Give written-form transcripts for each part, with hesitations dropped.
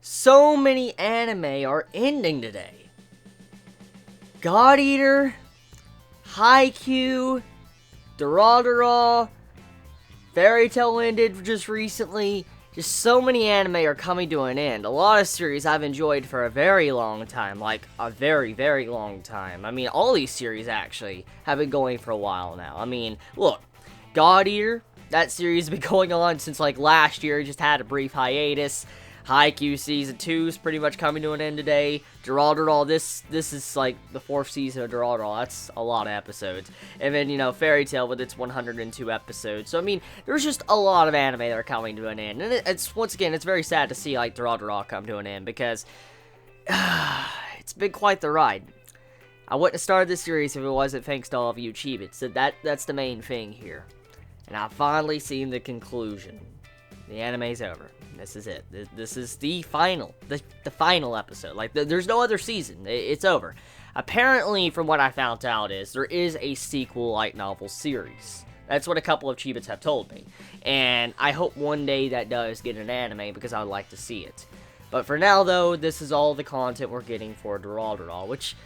So many anime are ending today. God Eater, Haikyuu, Durarara, Fairy Tail ended just recently. Just so many anime are coming to an end. A lot of series I've enjoyed for a very long time, like a very, very long time. I mean, all these series actually have been going for a while now. I mean, look, God Eater, that series has been going on since like last year. It just had a brief hiatus. Haikyuu Season 2 is pretty much coming to an end today. Durarara, this is like the 4th season of Durarara. That's a lot of episodes. And then, you know, Fairy Tail with its 102 episodes. So, I mean, there's just a lot of anime that are coming to an end. And it's, once again, it's very sad to see, like, Durarara come to an end because it's been quite the ride. I wouldn't have started this series if it wasn't thanks to all of you Chibi. So that's the main thing here. And I've finally seen the conclusion. The anime's over. This is it. This is the final episode. Like, there's no other season. It's over. Apparently, from what I found out, there is a sequel light novel series. That's what a couple of Chibits have told me. And I hope one day that does get an anime, because I would like to see it. But for now, though, this is all the content we're getting for Durarara, which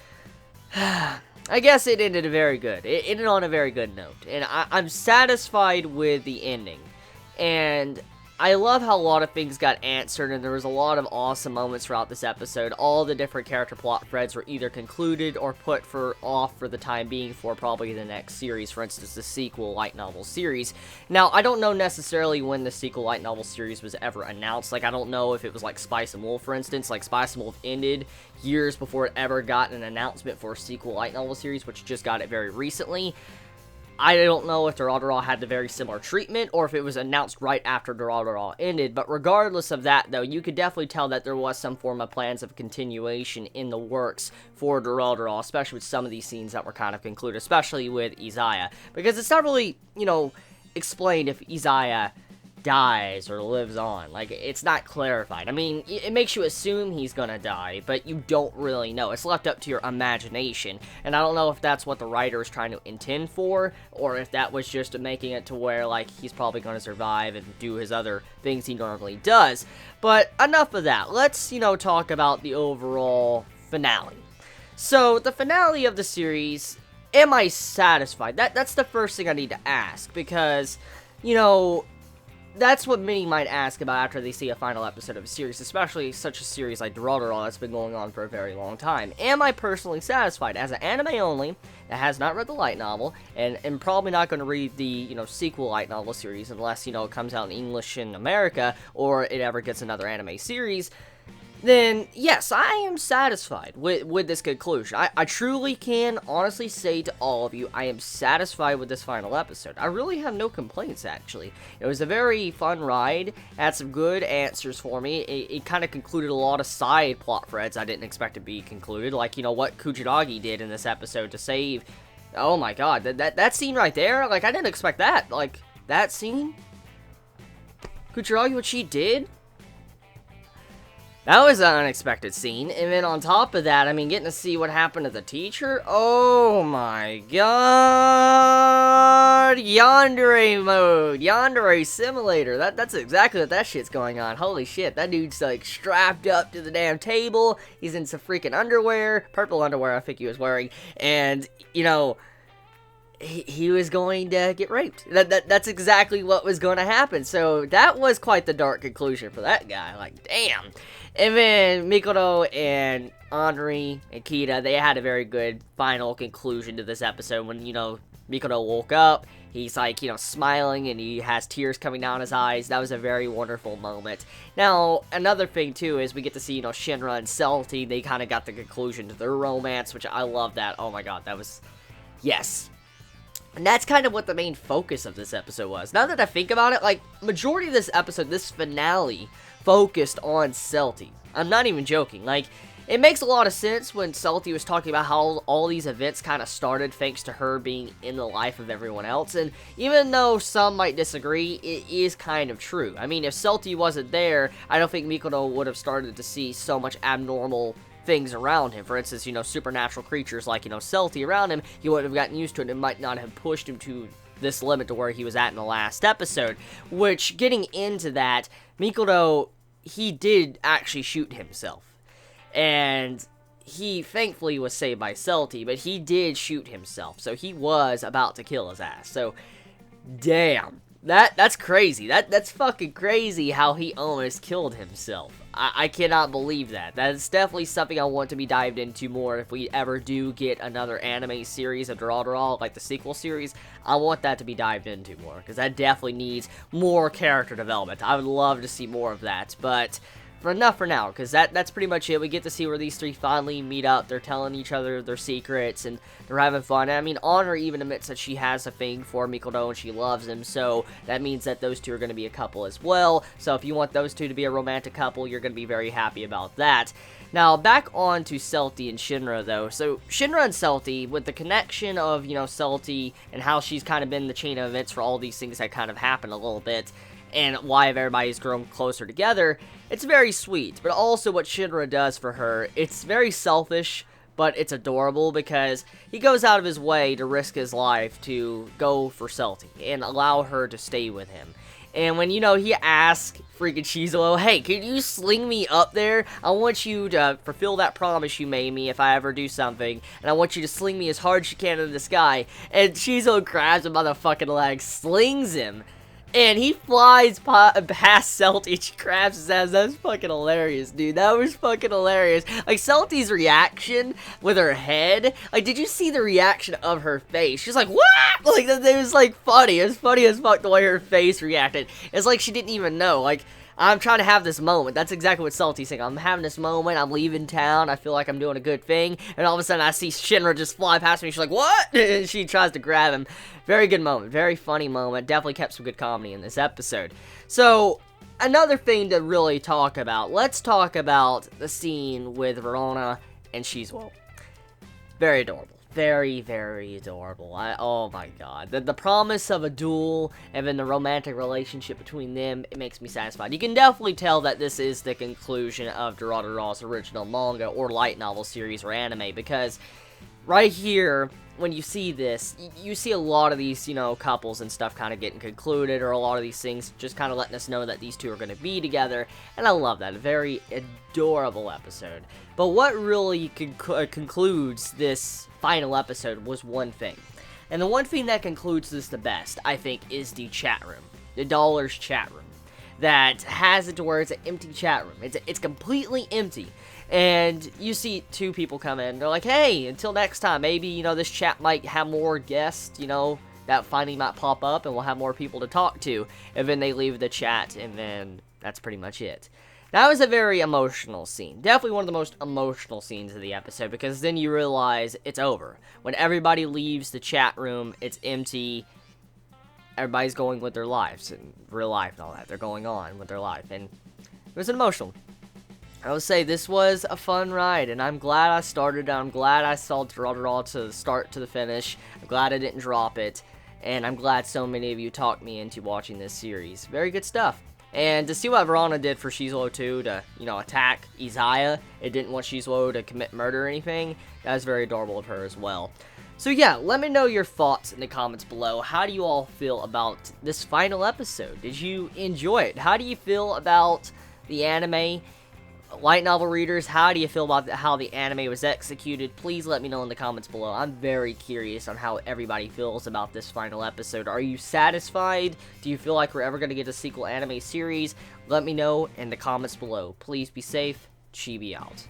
I guess it ended very good. It ended on a very good note. And I'm satisfied with the ending. And I love how a lot of things got answered, and there was a lot of awesome moments throughout this episode. All the different character plot threads were either concluded or put off for the time being for probably the next series, for instance, the sequel light novel series. Now, I don't know necessarily when the sequel light novel series was ever announced. Like, I don't know if it was like Spice and Wolf, for instance. Like, Spice and Wolf ended years before it ever got an announcement for a sequel light novel series, which just got it very recently. I don't know if Durarara had the very similar treatment, or if it was announced right after Durarara ended, but regardless of that, though, you could definitely tell that there was some form of plans of continuation in the works for Durarara, especially with some of these scenes that were kind of concluded, especially with Izaya, because it's not really, you know, explained if Izaya dies or lives on. Like, it's not clarified. I mean, it makes you assume he's gonna die, but you don't really know. It's left up to your imagination, and I don't know if that's what the writer is trying to intend for, or if that was just making it to where, like, he's probably gonna survive and do his other things he normally does. But enough of that. Let's, you know, talk about the overall finale. So, the finale of the series, am I satisfied? That's the first thing I need to ask, because, you know, that's what many might ask about after they see a final episode of a series, especially such a series like Durarara that's been going on for a very long time. Am I personally satisfied? As an anime only, that has not read the light novel, and probably not going to read the, you know, sequel light novel series unless, you know, it comes out in English in America, or it ever gets another anime series, then yes, I am satisfied with this conclusion. I truly can honestly say to all of you, I am satisfied with this final episode. I really have no complaints, actually. It was a very fun ride, had some good answers for me. It kind of concluded a lot of side plot threads I didn't expect to be concluded, like, you know, what Kujaragi did in this episode to save, oh my god, that scene right there, like, I didn't expect that, like, that scene? Kujaragi, what she did? That was an unexpected scene, and then on top of that, I mean, getting to see what happened to the teacher, oh my god, Yandere mode, Yandere simulator, that's exactly what that shit's going on. Holy shit, that dude's like strapped up to the damn table, he's in some freaking underwear, purple underwear I think he was wearing, and, you know, he was going to get raped. That's exactly what was going to happen. So that was quite the dark conclusion for that guy. Like, damn. And then Mikoto and Henri and Kita, they had a very good final conclusion to this episode when, you know, Mikoto woke up. He's like, you know, smiling and he has tears coming down his eyes. That was a very wonderful moment. Now, another thing too is we get to see, you know, Shinra and Celty. They kind of got the conclusion to their romance, which I love that. Oh my god, that was, yes. And that's kind of what the main focus of this episode was. Now that I think about it, like, majority of this episode, this finale, focused on Celty. I'm not even joking. Like, it makes a lot of sense when Celty was talking about how all these events kind of started thanks to her being in the life of everyone else. And even though some might disagree, it is kind of true. I mean, if Celty wasn't there, I don't think Mikoto would have started to see so much abnormal things around him. For instance, you know, supernatural creatures like, you know, Celty around him, he wouldn't have gotten used to it. It might not have pushed him to this limit to where he was at in the last episode. Which, getting into that, Mikoto, he did actually shoot himself. And he thankfully was saved by Celty, but he did shoot himself. So he was about to kill his ass. So, damn. That's crazy. That's fucking crazy how he almost killed himself. I cannot believe that. That's definitely something I want to be dived into more if we ever do get another anime series of Durarara, like the sequel series. I want that to be dived into more, because that definitely needs more character development. I would love to see more of that, but enough for now, because that's pretty much it. We get to see where these three finally meet up. They're telling each other their secrets, and they're having fun. And I mean, Honor even admits that she has a thing for Mikoto, and she loves him, so that means that those two are going to be a couple as well. So if you want those two to be a romantic couple, you're going to be very happy about that. Now, back on to Celty and Shinra, though. So, Shinra and Celty, with the connection of, Celty, and how she's kind of been the chain of events for all these things that kind of happened a little bit, and why everybody's grown closer together, it's very sweet. But also what Shinra does for her, it's very selfish, but it's adorable, because he goes out of his way to risk his life to go for Celty and allow her to stay with him. And when, he asks freaking Chizuo, hey, can you sling me up there? I want you to fulfill that promise you made me if I ever do something, and I want you to sling me as hard as you can into the sky. And Chizuo grabs him by the fucking leg, slings him, and he flies past Celty, she grabs his ass. That was fucking hilarious, dude. That was fucking hilarious. Like, Celty's reaction with her head, like, did you see the reaction of her face? She's like, what? Like, it was, like, funny. It was funny as fuck the way her face reacted. It's like she didn't even know. Like, I'm trying to have this moment. That's exactly what Celty's saying. I'm having this moment. I'm leaving town. I feel like I'm doing a good thing. And all of a sudden, I see Shinra just fly past me. She's like, what? And she tries to grab him. Very good moment. Very funny moment. Definitely kept some good comedy in this episode. So, another thing to really talk about. Let's talk about the scene with Verona and Shizuo. Very adorable. Very, very adorable. Oh my god. The promise of a duel and then the romantic relationship between them, it makes me satisfied. You can definitely tell that this is the conclusion of Durarara's original manga or light novel series or anime, because right here, when you see this, you see a lot of these, couples and stuff kind of getting concluded, or a lot of these things just kind of letting us know that these two are going to be together, and I love that. A very adorable episode. But what really concludes this final episode was one thing. And the one thing that concludes this the best, I think, is the chat room. The Dollars chat room. That has it to where it's an empty chat room. It's completely empty. And you see two people come in. They're like, hey, until next time, maybe, this chat might have more guests, that finally might pop up and we'll have more people to talk to. And then they leave the chat, and then that's pretty much it. That was a very emotional scene. Definitely one of the most emotional scenes of the episode, because then you realize it's over. When everybody leaves the chat room, it's empty. Everybody's going with their lives, and real life and all that. They're going on with their life, and it was emotional. I would say this was a fun ride, and I'm glad I started. I'm glad I saw Durarara to the start to the finish. I'm glad I didn't drop it, and I'm glad so many of you talked me into watching this series. Very good stuff. And to see what Verona did for Shizuo too, to, attack Izaya, it didn't want Shizuo to commit murder or anything, that was very adorable of her as well. So yeah, let me know your thoughts in the comments below. How do you all feel about this final episode? Did you enjoy it? How do you feel about the anime? Light novel readers, how do you feel about how the anime was executed? Please let me know in the comments below. I'm very curious on how everybody feels about this final episode. Are you satisfied? Do you feel like we're ever going to get a sequel anime series? Let me know in the comments below. Please be safe. Chibi out.